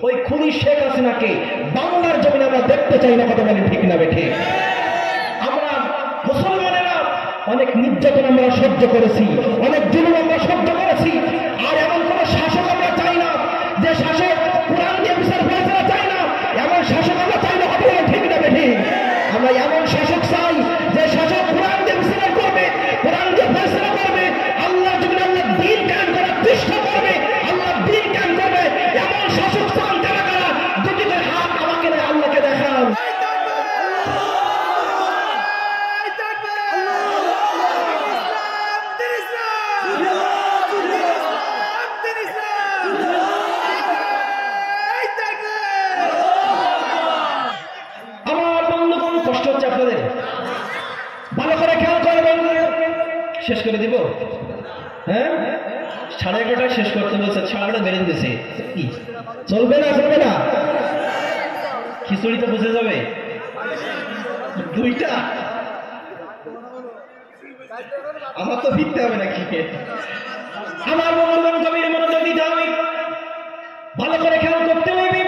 ওই খুনি শেখ হাসিনাকে বাংলার জমিনে আমরা দেখতে চাই না। কথা বলেন ঠিক না বেঠে? আমরা মুসলমানেরা অনেক নির্যাতন আমরা সহ্য করেছি, অনেক জুলুম আমরা সহ্য করেছি। আর এমন কোন শাসক আমরা চাই না যে শাসক কোরআন দিয়ে বিচার ফয়সালা চাই না, এমন শাসক আমরা চাই না। কথা বলেন ঠিক না বেঠে? আমরা এমন শাসক চাই যে শাসক কোরআন দিয়ে বিচার করবে, কোরআন দিয়ে ফয়সালা করবে, আল্লাহ জমিনে আল্লাহ দ্বীন কায়েম করার চেষ্টা করবে, আল্লাহ দ্বীন কায়েম করবে। এমন শাসক চান যারা কারা দুটি করে হাত আমাকে নয় আল্লাহকে দেখান। আমার বন্ধুগণ কষ্ট হচ্ছে আপনাদের, ভালো করে খেয়াল করে বন্ধু। শেষ করে দিব? হ্যাঁ, 11:30 শেষ করতে বলছে, 11:30 বেরিয়ে দিয়েছে। কি চলবে না? চলবে না? খিচুড়ি তো বুঝে যাবে। 2টা আমার তো ফিরতে হবে নাকি? আমার বন্ধুগণ কবির মনোযোগ দিতে হবে, ভালো করে খেয়াল করতে হবে।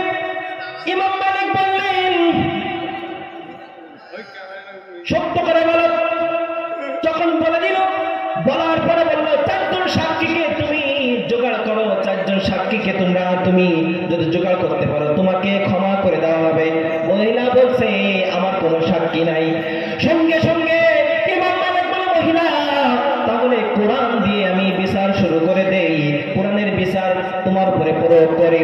ইমাম মালিক বললেন, সত্য করে বলো। যখন বলে দিল, বলার পরে বলল, 4 জন সাক্ষীকে তুমি জোগাড় করো, 4 জন সাক্ষীকে তুমি যদি জোগাড় করতে পারো তোমাকে ক্ষমা করে দেওয়া হবে। মহিলা বলছে, আমার কোনো সাক্ষী নাই। সঙ্গে সঙ্গে ইমাম মালিক বলে, মহিলা তাহলে কোরআন দিয়ে আমি বিচার শুরু করে দেই, কোরআনের বিচার তোমার উপরে প্রয়োগ করে